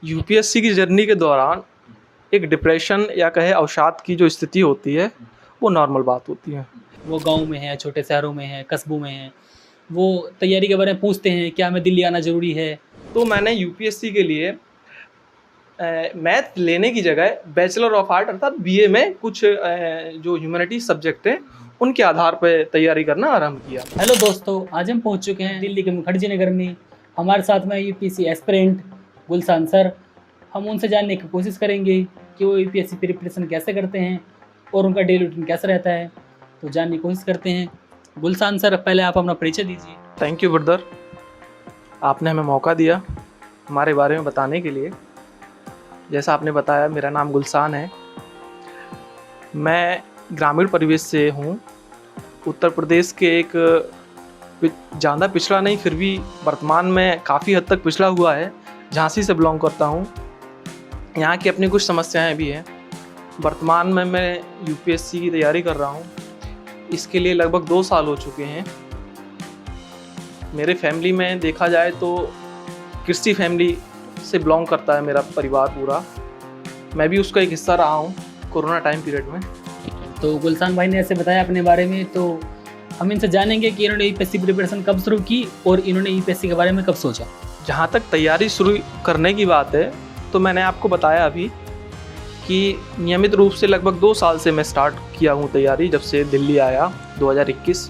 UPSC की journey के दौरान एक डिप्रेशन या कहे अवसाद की जो स्थिति होती है वो नॉर्मल बात होती है। वो गाँव में है, छोटे शहरों में है, कस्बों में है, वो तैयारी के बारे में पूछते हैं, क्या हमें दिल्ली आना ज़रूरी है? तो मैंने यूपीएससी के लिए मैथ लेने की जगह बैचलर ऑफ आर्ट अर्थात बीए में कुछ जो ह्यूमैनिटीज सब्जेक्ट हैं उनके आधार पर तैयारी करना आरंभ किया। हेलो दोस्तों, आज हम पहुंच चुके हैं दिल्ली के मुखर्जी नगर में। हमारे साथ में यूपीएससी एस्पिरेंट गुलशन सर। हम उनसे जानने की कोशिश करेंगे कि वो यूपीएससी प्रिपरेशन कैसे करते हैं और उनका डेली रूटीन कैसा रहता है। तो जानने की कोशिश करते हैं। गुलशन सर, पहले आप अपना परिचय दीजिए। थैंक यू ब्रदर, आपने हमें मौका दिया हमारे बारे में बताने के लिए। जैसा आपने बताया, मेरा नाम गुलशन है। मैं ग्रामीण परिवेश से हूँ, उत्तर प्रदेश के एक ज़्यादा पिछड़ा नहीं फिर भी वर्तमान में काफ़ी हद तक पिछड़ा हुआ है, झांसी से बिलोंग करता हूँ। यहाँ की अपनी कुछ समस्याएं भी हैं। वर्तमान में मैं यूपीएससी की तैयारी कर रहा हूँ। इसके लिए लगभग 2 साल हो चुके हैं। मेरे फैमिली में देखा जाए तो कृषि फैमिली से बिलोंग करता है मेरा परिवार पूरा। मैं भी उसका एक हिस्सा रहा हूँ कोरोना टाइम पीरियड में। तो गुलशन भाई ने ऐसे बताया अपने बारे में, तो हम इनसे जानेंगे कि इन्होंने यूपीएससी प्रिपरेशन कब शुरू की और इन्होंने यूपीएससी के बारे में कब सोचा। जहाँ तक तैयारी शुरू करने की बात है तो मैंने आपको बताया अभी कि नियमित रूप से लगभग 2 साल से मैं स्टार्ट किया हूँ तैयारी, जब से दिल्ली आया 2021।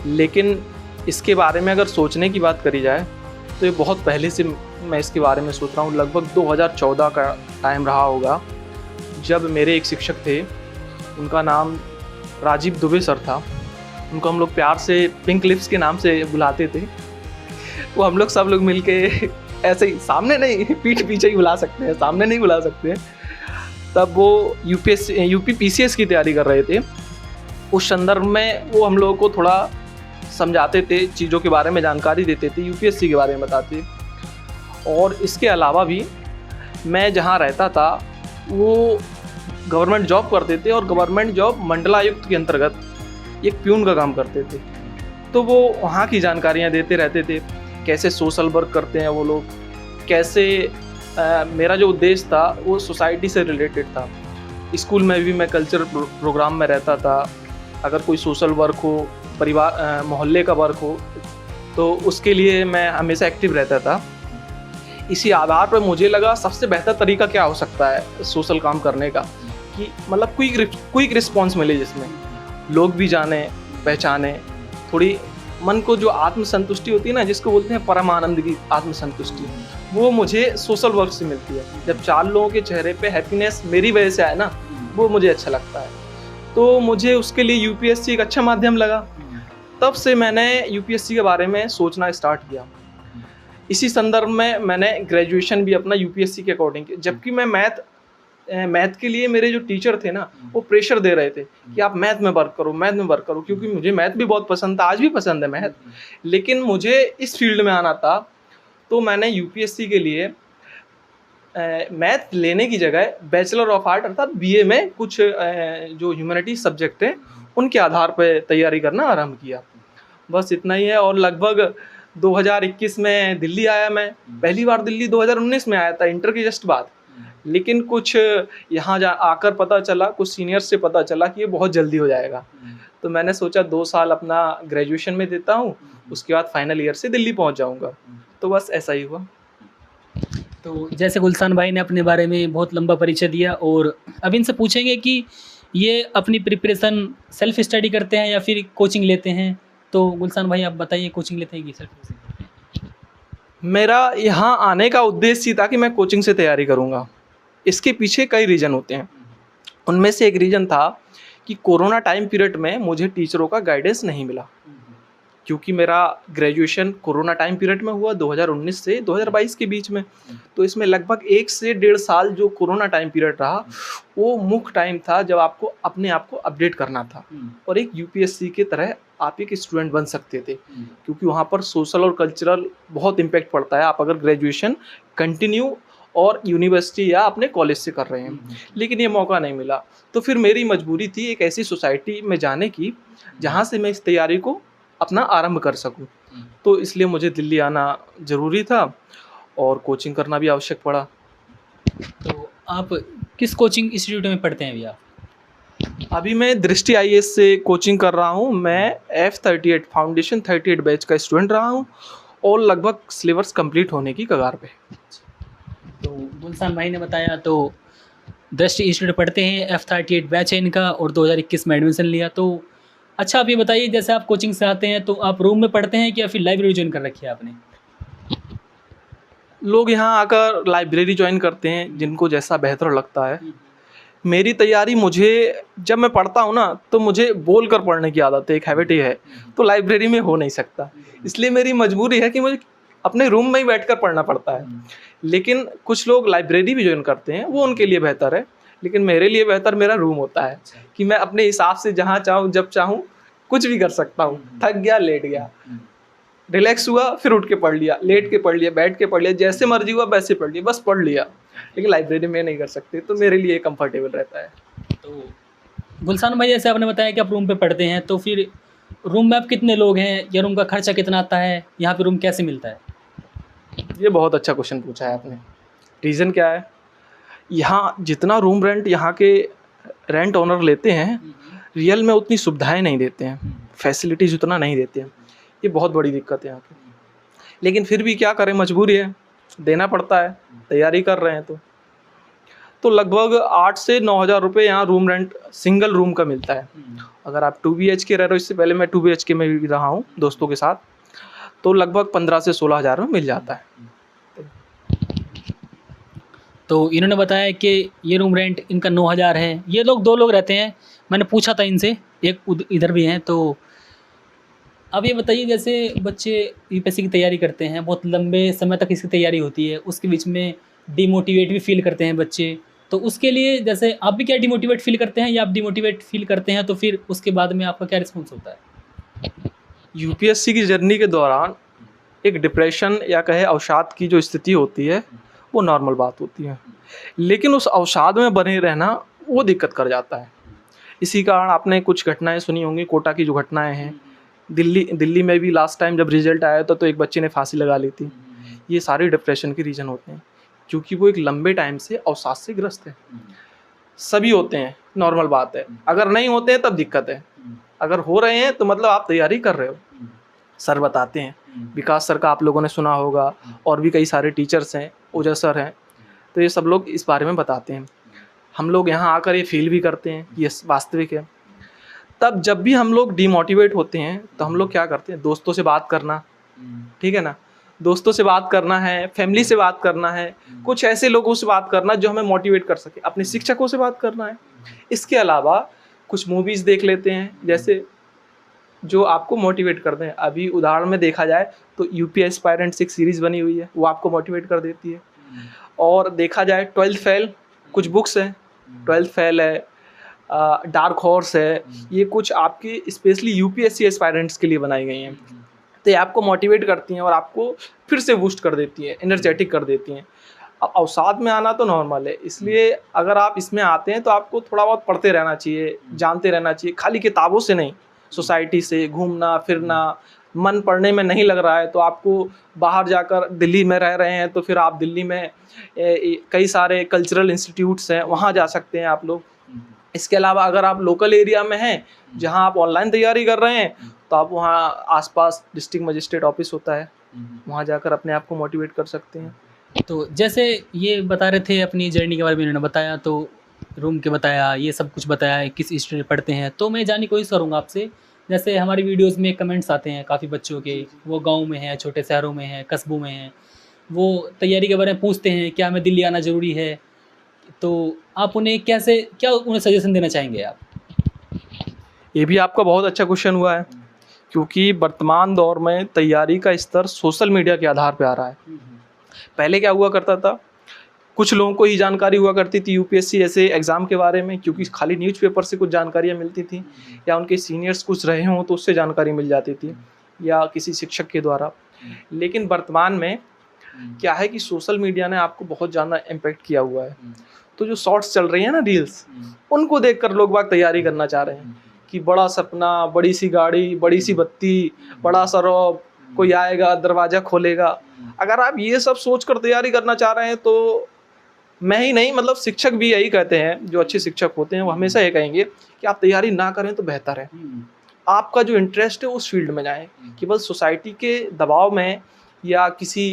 लेकिन इसके बारे में अगर सोचने की बात करी जाए तो ये बहुत पहले से मैं इसके बारे में सोच रहा हूँ। लगभग 2014 का टाइम रहा होगा, जब मेरे एक शिक्षक थे, उनका नाम राजीव दुबे सर था। उनको हम लोग प्यार से पिंक लिप्स के नाम से बुलाते थे। वो हम लोग सब लोग मिलके ऐसे ही, सामने नहीं, पीठ पीछे ही बुला सकते हैं, सामने नहीं बुला सकते। तब वो यूपी पीसीएस की तैयारी कर रहे थे। उस संदर्भ में वो हम लोगों को थोड़ा समझाते थे, चीज़ों के बारे में जानकारी देते थे, यूपीएससी के बारे में बताते। और इसके अलावा भी मैं जहाँ रहता था वो गवर्नमेंट जॉब करते थे, और गवर्नमेंट जॉब मंडलायुक्त के अंतर्गत एक प्यून का काम करते थे। तो वो वहाँ की जानकारियाँ देते रहते थे, कैसे सोशल वर्क करते हैं वो लोग, कैसे मेरा जो उद्देश्य था वो सोसाइटी से रिलेटेड था। स्कूल में भी मैं कल्चरल प्रोग्राम में रहता था। अगर कोई सोशल वर्क हो, परिवार मोहल्ले का वर्क हो, तो उसके लिए मैं हमेशा एक्टिव रहता था। इसी आधार पर मुझे लगा सबसे बेहतर तरीका क्या हो सकता है सोशल काम करने का, कि मतलब क्विक रिस्पॉन्स मिले, जिसमें लोग भी जाने पहचाने, थोड़ी मन को जो आत्मसंतुष्टि होती है ना, जिसको बोलते हैं परम आनंद की आत्मसंतुष्टि, वो मुझे सोशल वर्क से मिलती है। जब 4 लोगों के चेहरे पे हैप्पीनेस मेरी वजह से आए ना, वो मुझे अच्छा लगता है। तो मुझे उसके लिए यूपीएससी एक अच्छा माध्यम लगा। तब से मैंने यूपीएससी के बारे में सोचना स्टार्ट किया। इसी संदर्भ में मैंने ग्रेजुएशन भी अपना यूपीएससी के अकॉर्डिंग किया। जबकि मैं मैथ के लिए मेरे जो टीचर थे ना, वो प्रेशर दे रहे थे कि आप मैथ में वर्क करो, मैथ में वर्क करो, क्योंकि मुझे मैथ भी बहुत पसंद था, आज भी पसंद है मैथ। लेकिन मुझे इस फील्ड में आना था। तो मैंने यूपीएससी के लिए मैथ लेने की जगह बैचलर ऑफ आर्ट अर्थात बीए में कुछ जो ह्यूमैनिटीज सब्जेक्ट हैं उनके आधार पर तैयारी करना आरंभ किया। बस इतना ही है। और लगभग 2021 में दिल्ली आया। मैं पहली बार दिल्ली 2019 में आया था, इंटर की जस्ट बाद। लेकिन कुछ यहाँ आकर पता चला, कुछ सीनियर्स से पता चला कि ये बहुत जल्दी हो जाएगा। तो मैंने सोचा 2 साल अपना ग्रेजुएशन में देता हूँ, उसके बाद फाइनल ईयर से दिल्ली पहुँच जाऊँगा। तो बस ऐसा ही हुआ। तो जैसे गुलशन भाई ने अपने बारे में बहुत लंबा परिचय दिया, और अब इनसे पूछेंगे कि ये अपनी प्रिपरेशन सेल्फ स्टडी करते हैं या फिर कोचिंग लेते हैं। तो गुलशन भाई, आप बताइए, कोचिंग लेते हैं कि सेल्फ? मेरा यहाँ आने का उद्देश्य ही था कि मैं कोचिंग से तैयारी करूँगा। इसके पीछे कई रीज़न होते हैं। उनमें से एक रीज़न था कि कोरोना टाइम पीरियड में मुझे टीचरों का गाइडेंस नहीं मिला, क्योंकि मेरा ग्रेजुएशन कोरोना टाइम पीरियड में हुआ 2019 से 2022 के बीच में। तो इसमें लगभग 1 से 1.5 साल जो कोरोना टाइम पीरियड रहा, वो मुख्य टाइम था जब आपको अपने आप को अपडेट करना था और एक यूपीएससी की तरह आप एक स्टूडेंट बन सकते थे, क्योंकि वहाँ पर सोशल और कल्चरल बहुत इम्पैक्ट पड़ता है, आप अगर ग्रेजुएशन कंटिन्यू और यूनिवर्सिटी या अपने कॉलेज से कर रहे हैं। लेकिन ये मौका नहीं मिला। तो फिर मेरी मजबूरी थी एक ऐसी सोसाइटी में जाने की जहाँ से मैं इस तैयारी को अपना आरंभ कर सकूं। तो इसलिए मुझे दिल्ली आना ज़रूरी था और कोचिंग करना भी आवश्यक पड़ा। तो आप किस कोचिंग इंस्टीट्यूट में पढ़ते हैं भैया? अभी मैं दृष्टि आईएएस से कोचिंग कर रहा हूँ। मैं F38 फाउंडेशन 38 बैच का स्टूडेंट रहा हूँ और लगभग सिलेबस कंप्लीट होने की कगार पे। तो गुलशन भाई ने बताया तो दृष्टि इंस्टीट्यूट पढ़ते हैं, F38 बैच है इनका और 2021 में एडमिशन लिया। तो अच्छा आप ये बताइए, जैसे आप कोचिंग से आते हैं तो आप रूम में पढ़ते हैं कि या फिर लाइब्रेरी ज्वाइन कर रखी है आपने? लोग यहाँ आकर लाइब्रेरी ज्वाइन करते हैं जिनको जैसा बेहतर लगता है। मेरी तैयारी, मुझे जब मैं पढ़ता हूँ ना तो मुझे बोल कर पढ़ने की आदत है, एक हैबिट ही है, तो लाइब्रेरी में हो नहीं सकता। इसलिए मेरी मजबूरी है कि मुझे अपने रूम में ही बैठकर पढ़ना पड़ता है। लेकिन कुछ लोग लाइब्रेरी भी ज्वाइन करते हैं, वो उनके लिए बेहतर है। लेकिन मेरे लिए बेहतर मेरा रूम होता है कि मैं अपने हिसाब से जहाँ चाहूँ जब चाहूँ कुछ भी कर सकता हूँ। थक गया लेट गया, रिलैक्स हुआ फिर उठ के पढ़ लिया, लेट के पढ़ लिया, बैठ के पढ़ लिया, जैसे मर्जी हुआ वैसे पढ़ लिया, बस पढ़ लिया। लेकिन लाइब्रेरी में नहीं कर सकते, तो मेरे लिए कंफर्टेबल रहता है। तो गुलशन भाई, जैसे आपने बताया कि आप रूम पे पढ़ते हैं, तो फिर रूम में आप कितने लोग हैं या रूम का खर्चा कितना आता है, यहाँ पे रूम कैसे मिलता है? ये बहुत अच्छा क्वेश्चन पूछा है आपने। रीज़न क्या है, यहाँ जितना रूम रेंट यहाँ के रेंट ओनर लेते हैं, रियल में उतनी सुविधाएं नहीं देते हैं, फैसिलिटीज़ उतना नहीं देते हैं। ये बहुत बड़ी दिक्कत है यहाँ की। लेकिन फिर भी क्या करें, मजबूरी है, देना पड़ता है, तैयारी कर रहे हैं तो लगभग 8 से 9 हज़ार रुपये यहाँ रूम रेंट सिंगल रूम का मिलता है। अगर आप 2 BHK रह रहे हो, इससे पहले मैं 2 BHK में भी रहा हूँ दोस्तों के साथ, तो लगभग 15 से 16 हज़ार में मिल जाता है। तो इन्होंने बताया कि ये रूम रेंट इनका 9,000 है। ये लोग 2 लोग रहते हैं, मैंने पूछा था इनसे, एक इधर भी हैं। तो अब ये बताइए, जैसे बच्चे यूपीएससी की तैयारी करते हैं, बहुत लंबे समय तक इसकी तैयारी होती है, उसके बीच में डिमोटिवेट भी फील करते हैं बच्चे, तो उसके लिए जैसे आप भी क्या डिमोटिवेट फील करते हैं या आप डिमोटिवेट फील करते हैं, तो फिर उसके बाद में आपका क्या रिस्पॉन्स होता है? यूपीएससी की जर्नी के दौरान एक डिप्रेशन या कहे अवसाद की जो स्थिति होती है वो नॉर्मल बात होती है, लेकिन उस अवसाद में बने रहना वो दिक्कत कर जाता है। इसी कारण आपने कुछ घटनाएं सुनी होंगी, कोटा की जो घटनाएं हैं, दिल्ली में भी लास्ट टाइम जब रिजल्ट आया था तो एक बच्चे ने फांसी लगा ली थी। ये सारे डिप्रेशन के रीज़न होते हैं, क्योंकि वो एक लंबे टाइम से अवसाद से ग्रस्त है। सभी होते हैं, नॉर्मल बात है। अगर नहीं होते हैं तब दिक्कत है, अगर हो रहे हैं तो मतलब आप तैयारी कर रहे हो। सर बताते हैं, विकास सर का आप लोगों ने सुना होगा, और भी कई सारे टीचर्स हैं, ओझा सर हैं, तो ये सब लोग इस बारे में बताते हैं। हम लोग यहाँ आकर ये फील भी करते हैं, ये वास्तविक है। तब जब भी हम लोग डिमोटिवेट होते हैं तो हम लोग क्या करते हैं, दोस्तों से बात करना, ठीक है ना, दोस्तों से बात करना है, फैमिली से बात करना है, कुछ ऐसे लोगों से बात करना जो हमें मोटिवेट कर सके, अपने शिक्षकों से बात करना है। इसके अलावा कुछ मूवीज़ देख लेते हैं जैसे जो आपको मोटिवेट करते हैं। अभी उदाहरण में देखा जाए तो यूपी एस्पायरेंट्स एक सीरीज़ बनी हुई है, वो आपको मोटिवेट कर देती है। और देखा जाए 12th फेल, कुछ बुक्स हैं, 12th फेल है, डार्क हॉर्स है, ये कुछ आपकी स्पेशली यूपीएससी एस्पायरेंट्स के लिए बनाई गई हैं। तो ये आपको मोटिवेट करती हैं और आपको फिर से बूस्ट कर देती हैं, एनर्जेटिक कर देती हैं। अब अवसाद में आना तो नॉर्मल है, इसलिए अगर आप इसमें आते हैं तो आपको थोड़ा बहुत पढ़ते रहना चाहिए, जानते रहना चाहिए, खाली किताबों से नहीं, सोसाइटी से घूमना फिरना। मन पढ़ने में नहीं लग रहा है तो आपको बाहर जाकर, दिल्ली में रह रहे हैं तो फिर आप दिल्ली में कई सारे कल्चरल इंस्टीट्यूट्स हैं, वहाँ जा सकते हैं आप लोग। इसके अलावा अगर आप लोकल एरिया में हैं जहाँ आप ऑनलाइन तैयारी कर रहे हैं तो आप वहाँ आसपास डिस्ट्रिक्ट मजिस्ट्रेट ऑफिस होता है, वहाँ जाकर अपने आप को मोटिवेट कर सकते हैं। तो जैसे ये बता रहे थे अपनी जर्नी के बारे में, इन्होंने बताया तो रूम के बताया, ये सब कुछ बताया, किस इंस्टीट्यूट में पढ़ते हैं, तो मैं जानने की कोशिश करूँगा आपसे। जैसे हमारी वीडियोस में कमेंट्स आते हैं काफ़ी बच्चों के, वो गांव में हैं, छोटे शहरों में हैं, कस्बों में हैं, वो तैयारी के बारे में पूछते हैं क्या हमें दिल्ली आना ज़रूरी है, तो आप उन्हें क्या उन्हें सजेशन देना चाहेंगे आप? ये भी आपका बहुत अच्छा क्वेश्चन हुआ है, क्योंकि वर्तमान दौर में तैयारी का स्तर सोशल मीडिया के आधार पर आ रहा है। पहले क्या हुआ करता था, कुछ लोगों को ही जानकारी हुआ करती थी यूपीएससी जैसे एग्ज़ाम के बारे में, क्योंकि खाली न्यूज़पेपर से कुछ जानकारियाँ मिलती थी, या उनके सीनियर्स कुछ रहे हों तो उससे जानकारी मिल जाती थी, या किसी शिक्षक के द्वारा। लेकिन वर्तमान में क्या है कि सोशल मीडिया ने आपको बहुत ज़्यादा इम्पेक्ट किया हुआ है। तो जो शॉर्ट्स चल रही हैं ना, रील्स, उनको देखकर लोग बाग तैयारी करना चाह रहे हैं कि बड़ा सपना, बड़ी सी गाड़ी, बड़ी सी बत्ती, बड़ा सा रौब, कोई आएगा दरवाज़ा खोलेगा। अगर आप ये सब सोच कर तैयारी करना चाह रहे हैं तो मैं ही नहीं, मतलब शिक्षक भी यही कहते हैं, जो अच्छे शिक्षक होते हैं वो हमेशा ये कहेंगे कि आप तैयारी ना करें तो बेहतर है। आपका जो इंटरेस्ट है उस फील्ड में जाएं, केवल सोसाइटी के दबाव में या किसी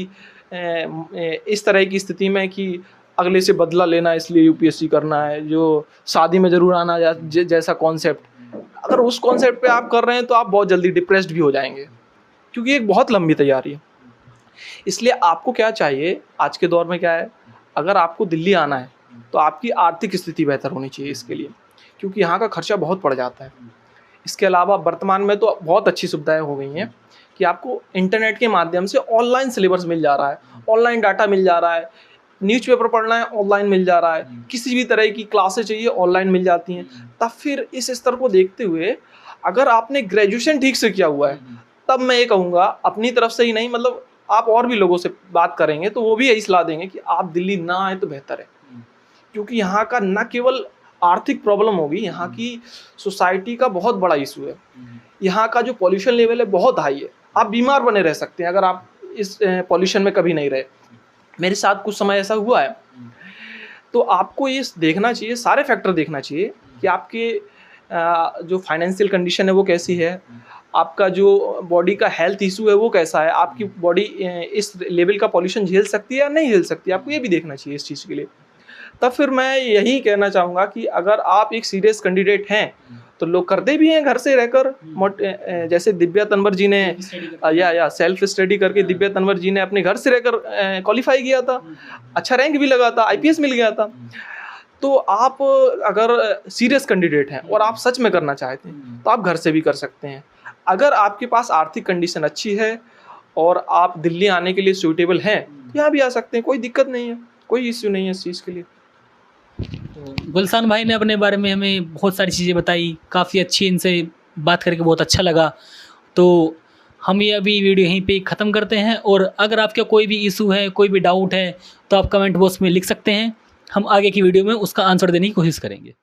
इस तरह की स्थिति में कि अगले से बदला लेना इसलिए यूपीएससी करना है, जो शादी में ज़रूर आना जैसा कॉन्सेप्ट, अगर उस कॉन्सेप्ट पे आप कर रहे हैं तो आप बहुत जल्दी डिप्रेस्ड भी हो जाएंगे, क्योंकि एक बहुत लंबी तैयारी है। इसलिए आपको क्या चाहिए आज के दौर में क्या है, अगर आपको दिल्ली आना है तो आपकी आर्थिक स्थिति बेहतर होनी चाहिए इसके लिए, क्योंकि यहाँ का खर्चा बहुत पड़ जाता है। इसके अलावा वर्तमान में तो बहुत अच्छी सुविधाएं हो गई हैं कि आपको इंटरनेट के माध्यम से ऑनलाइन सिलेबस मिल जा रहा है, ऑनलाइन डाटा मिल जा रहा है, न्यूज़पेपर पढ़ना है ऑनलाइन मिल जा रहा है, किसी भी तरह की क्लासेस चाहिए ऑनलाइन मिल जाती हैं। तब फिर इस स्तर को देखते हुए अगर आपने ग्रेजुएशन ठीक से किया हुआ है, तब मैं ये कहूँगा अपनी तरफ से ही नहीं, मतलब आप और भी लोगों से बात करेंगे तो वो भी यही सलाह देंगे कि आप दिल्ली ना आए तो बेहतर है, क्योंकि यहाँ का न केवल आर्थिक प्रॉब्लम होगी, यहाँ की सोसाइटी का बहुत बड़ा इशू है। यहाँ का जो पॉल्यूशन लेवल है बहुत हाई है, आप बीमार बने रह सकते हैं अगर आप इस पॉल्यूशन में कभी नहीं रहे। मेरे साथ कुछ समय ऐसा हुआ है। तो आपको ये देखना चाहिए, सारे फैक्टर देखना चाहिए कि आपके जो फाइनेंशियल कंडीशन है वो कैसी है, आपका जो बॉडी का हेल्थ इशू है वो कैसा है, आपकी बॉडी इस लेवल का पॉल्यूशन झेल सकती है या नहीं झेल सकती है, आपको ये भी देखना चाहिए इस चीज़ के लिए। तब फिर मैं यही कहना चाहूँगा कि अगर आप एक सीरियस कैंडिडेट हैं तो लोग करते भी हैं घर से रहकर, जैसे दिव्या तंवर जी ने या सेल्फ स्टडी करके दिव्या तंवर जी ने अपने घर से रहकर क्वालिफाई किया था, अच्छा रैंक भी लगा था, आईपीएस मिल गया था। तो आप अगर सीरियस कैंडिडेट हैं और आप सच में करना चाहते हैं तो आप घर से भी कर सकते हैं। अगर आपके पास आर्थिक कंडीशन अच्छी है और आप दिल्ली आने के लिए सूटेबल हैं तो यहाँ भी आ सकते हैं, कोई दिक्कत नहीं है, कोई इश्यू नहीं है इस चीज़ के लिए। तो गुलशन भाई ने अपने बारे में हमें बहुत सारी चीज़ें बताई, काफ़ी अच्छी, इनसे बात करके बहुत अच्छा लगा। तो हम ये अभी वीडियो यहीं पे ख़त्म करते हैं, और अगर आपका कोई भी इशू है, कोई भी डाउट है तो आप कमेंट बॉक्स में लिख सकते हैं, हम आगे की वीडियो में उसका आंसर देने की कोशिश करेंगे।